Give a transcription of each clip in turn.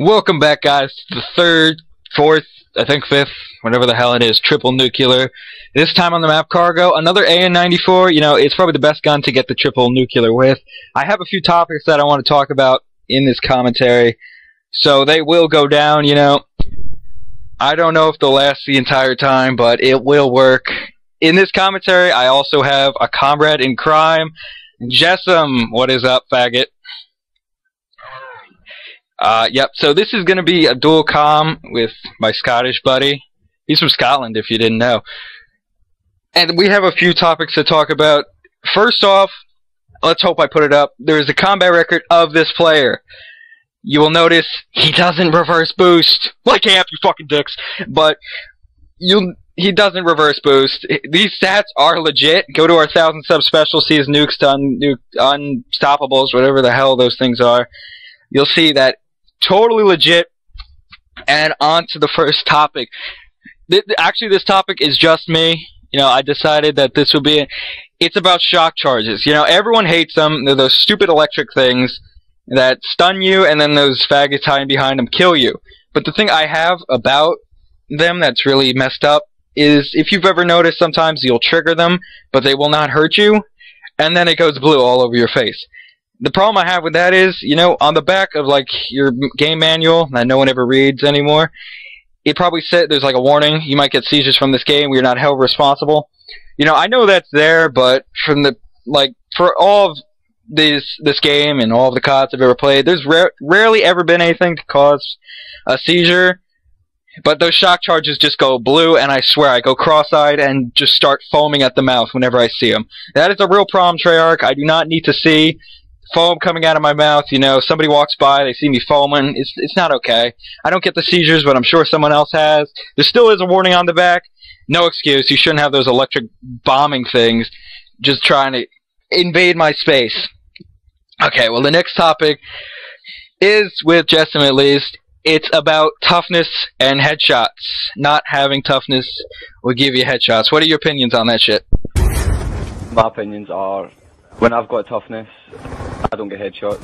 Welcome back, guys, to the third, fourth, I think fifth, whatever the hell it is, triple nuclear. This time on the map Cargo, another AN94. You know, it's probably the best gun to get the triple nuclear with. I have a few topics that I want to talk about in this commentary, so they will go down, you know. I don't know if they'll last the entire time, but it will work. In this commentary, I also have a comrade in crime, Jessam. What is up, faggot? Yep, so this is going to be a dual comm with my Scottish buddy. He's from Scotland, if you didn't know. And we have a few topics to talk about. First off, let's hope I put it up. There is a combat record of this player. You will notice he doesn't reverse boost. Like Amp, you fucking dicks. But he doesn't reverse boost. These stats are legit. Go to our 1,000 sub special, see his nukes to unstoppables, whatever the hell those things are. You'll see that totally legit. And on to the first topic. Actually, this topic is just me. You know, I decided that this would be it. It's about shock charges. You know, everyone hates them. They're those stupid electric things that stun you, and then those faggots hiding behind them kill you. But the thing I have about them that's really messed up is, if you've ever noticed, sometimes you'll trigger them, but they will not hurt you, and then it goes blue all over your face. The problem I have with that is, you know, on the back of, like, your game manual that no one ever reads anymore, it probably said there's, like, a warning. You might get seizures from this game. We're not held responsible. You know, I know that's there, but from the, like, for all of this game and all of the CODs I've ever played, there's rarely ever been anything to cause a seizure. But those shock charges just go blue, and I swear I go cross-eyed and just start foaming at the mouth whenever I see them. That is a real problem, Treyarch. I do not need to see foam coming out of my mouth. You know, somebody walks by, they see me foaming. It's not okay. I don't get the seizures, but I'm sure someone else has. There still is a warning on the back. No excuse. You shouldn't have those electric bombing things just trying to invade my space. Okay, well, the next topic is, with Jessam at least, it's about toughness and headshots. Not having toughness will give you headshots. What are your opinions on that shit? My opinions are, when I've got toughness, I don't get headshots.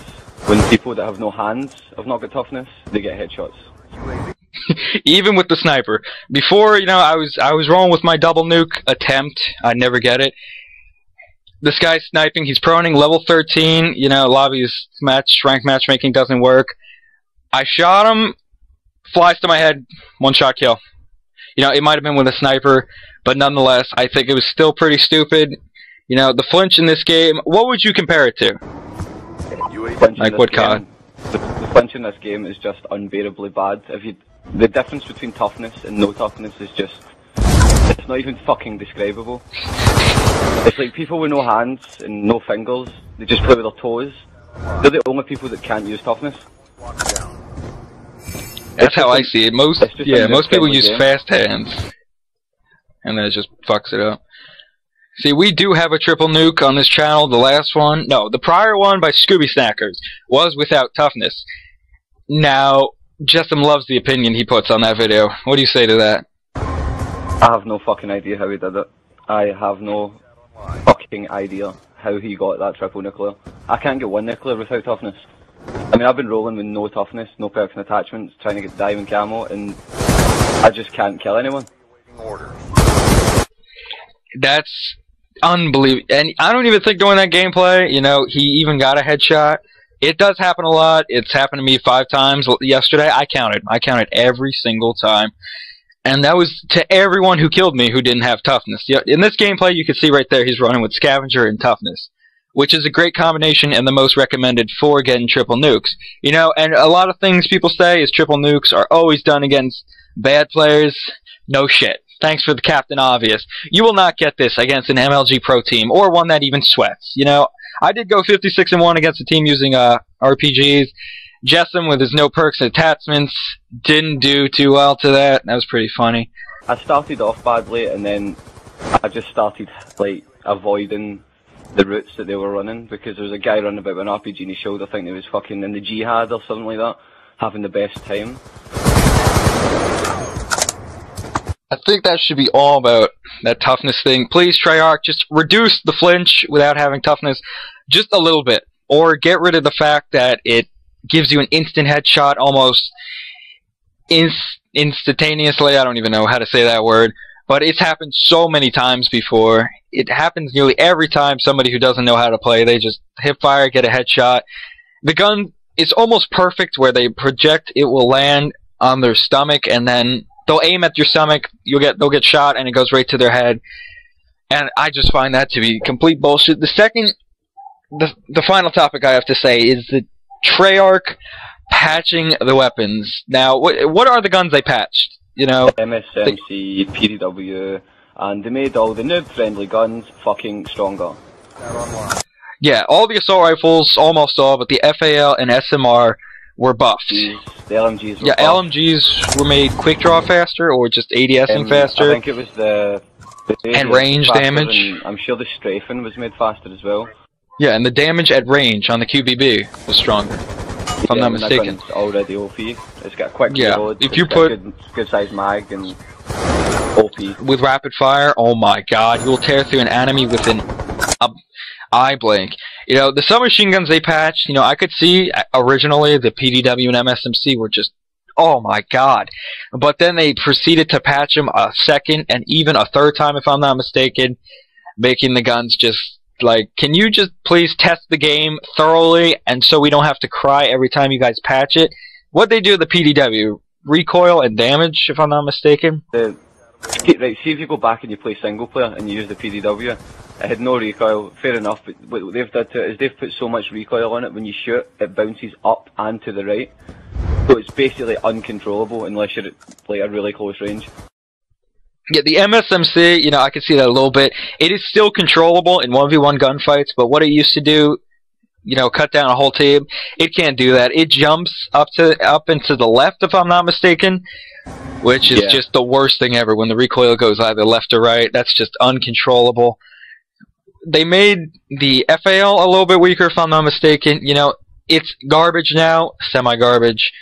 When people that have no hands have not got toughness, they get headshots. Even with the sniper. Before, you know, I was rolling with my double nuke attempt. I'd never get it. This guy's sniping. He's proning level 13. You know, lobby's rank matchmaking doesn't work. I shot him. Flies to my head. One shot kill. You know, it might have been with a sniper, but nonetheless, I think it was still pretty stupid. You know, the flinch in this game, what would you compare it to? Like what COD? The flinch in this game is just unbearably bad. The difference between toughness and no toughness is just, it's not even fucking describable. It's like people with no hands and no fingers, they just play with their toes. They're the only people that can't use toughness. That's how I see it. Most people use fast hands, and then it just fucks it up. See, we do have a triple nuke on this channel. The last one, no, the prior one by Scooby Snackers was without toughness. Now, Jessam loves the opinion he puts on that video. What do you say to that? I have no fucking idea how he did it. I have no fucking idea how he got that triple nuclear. I can't get one nuclear without toughness. I mean, I've been rolling with no toughness, no perks and attachments, trying to get diamond camo, and I just can't kill anyone. That's unbelievable. And I don't even think during that gameplay, you know, he even got a headshot. It does happen a lot. It's happened to me 5 times yesterday. I counted every single time. And that was to everyone who killed me who didn't have toughness. In this gameplay, you can see right there, he's running with Scavenger and toughness, which is a great combination and the most recommended for getting triple nukes. You know, and a lot of things people say is triple nukes are always done against bad players. No shit. Thanks for the Captain Obvious. You will not get this against an MLG Pro team, or one that even sweats. You know, I did go 56-1 against a team using RPGs. Jessam, with his no perks and attachments, didn't do too well to that. That was pretty funny. I started off badly, and then I just started, like, avoiding the routes that they were running, because there was a guy running about with an RPG in his shoulder, I think he was fucking in the jihad or something like that, having the best time. I think that should be all about that toughness thing. Please, Treyarch, just reduce the flinch without having toughness just a little bit. Or get rid of the fact that it gives you an instant headshot almost instantaneously. I don't even know how to say that word, but it's happened so many times before. It happens nearly every time somebody who doesn't know how to play, they just hip fire, get a headshot. The gun is almost perfect where they project, it will land on their stomach, and then they'll aim at your stomach, they'll get shot, and it goes right to their head. And I just find that to be complete bullshit. The final topic I have to say is the Treyarch patching the weapons. Now, what are the guns they patched? You know, MSMC, PDW, and they made all the noob-friendly guns fucking stronger. Yeah, all the assault rifles, almost all, but the FAL and SMR were buffed. The LMGs were yeah, buffed. LMGs were made quick draw faster, or just ADSing faster. I think it was the and range damage. And I'm sure the strafing was made faster as well. Yeah, and the damage at range on the QBB was stronger, if I'm not mistaken. That gun's already OP. It's got a quick reload. If you put good size mag and OP with rapid fire, oh my god, you'll tear through an enemy within a eye blink. You know, the submachine guns they patched, you know, I could see originally the PDW and MSMC were just, oh my god. But then they proceeded to patch them a second and even a third time, if I'm not mistaken, making the guns just like, can you just please test the game thoroughly and so we don't have to cry every time you guys patch it? What'd they do to the PDW? Recoil and damage, if I'm not mistaken? Right, see if you go back and you play single player and you use the PDW, it had no recoil, fair enough, but what they've done to it is they've put so much recoil on it, when you shoot, it bounces up and to the right. So it's basically uncontrollable unless you're at like a really close range. Yeah, the MSMC, you know, I can see that a little bit. It is still controllable in 1v1 gunfights, but what it used to do, you know, cut down a whole team, it can't do that. It jumps up into the left, if I'm not mistaken, which is just the worst thing ever. When the recoil goes either left or right, that's just uncontrollable. They made the FAL a little bit weaker, if I'm not mistaken. You know, it's garbage now, semi-garbage.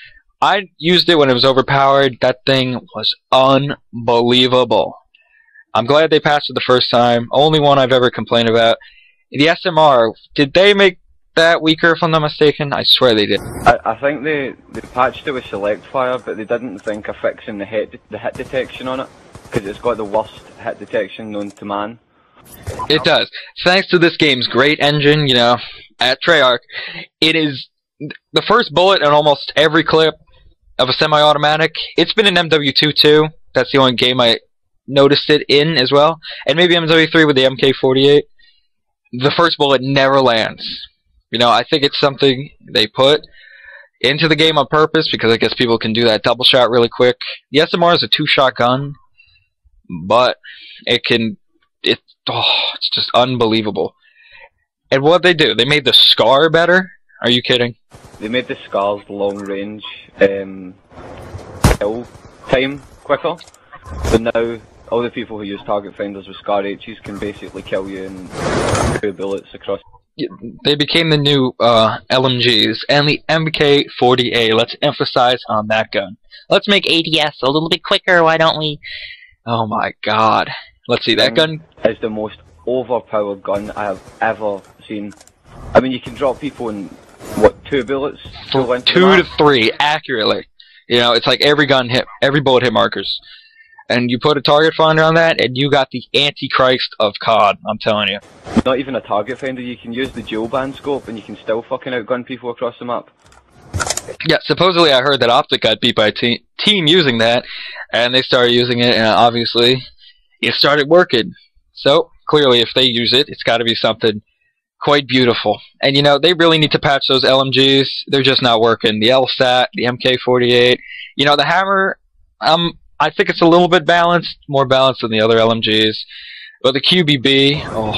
I used it when it was overpowered. That thing was unbelievable. I'm glad they patched it the first time. Only one I've ever complained about. The SMR, did they make that weaker, if I'm not mistaken? I swear they did. I think they patched it with select fire, but they didn't think of fixing the hit detection on it, because it's got the worst hit detection known to man. It does. Thanks to this game's great engine, you know, at Treyarch, it is the first bullet in almost every clip of a semi-automatic. It's been in MW2 too. That's the only game I noticed it in as well. And maybe MW3 with the MK48. The first bullet never lands. You know, I think it's something they put into the game on purpose because I guess people can do that double shot really quick. The SMR is a two-shot gun, but it's just unbelievable. And what they do, they made the SCAR better? Are you kidding? They made the SCAR's long range kill time quicker. So now all the people who use target finders with SCAR H's can basically kill you in 2 bullets across. They became the new LMGs and the MK40A. Let's emphasize on that gun. Let's make ADS a little bit quicker, why don't we? Oh my god. Let's see, that gun is the most overpowered gun I have ever seen. I mean, you can drop people in, what, 2 bullets? 2 to 3, accurately. You know, it's like every bullet hit markers. And you put a target finder on that, and you got the Antichrist of COD, I'm telling you. Not even a target finder, you can use the dual band scope, and you can still fucking outgun people across the map. Yeah, supposedly I heard that Optic got beat by a team using that, and they started using it, and obviously it started working. So, clearly if they use it, it's got to be something quite beautiful. And you know, they really need to patch those LMGs. They're just not working. The LSAT, the MK48. You know, the Hammer, I think it's a little bit balanced, more balanced than the other LMGs. But the QBB, oh.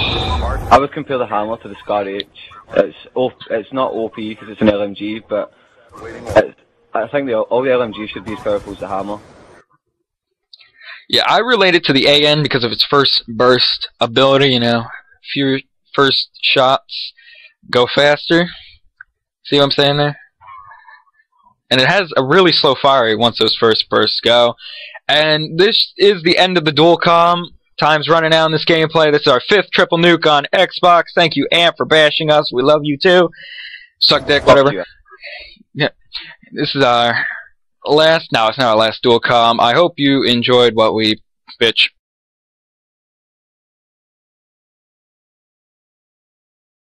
I would compare the Hammer to the SCAR H. It's not OP because it's an LMG, but I think all the LMGs should be as powerful as the Hammer. Yeah, I relate it to the AN because of its first burst ability, you know. Few first shots go faster. See what I'm saying there? And it has a really slow fire rate once those first bursts go. And this is the end of the dual comm. Time's running out in this gameplay. This is our 5th triple nuke on Xbox. Thank you, Amp, for bashing us. We love you too. Suck dick, whatever. this is our last. No, it's not our last dual com. I hope you enjoyed what we bitch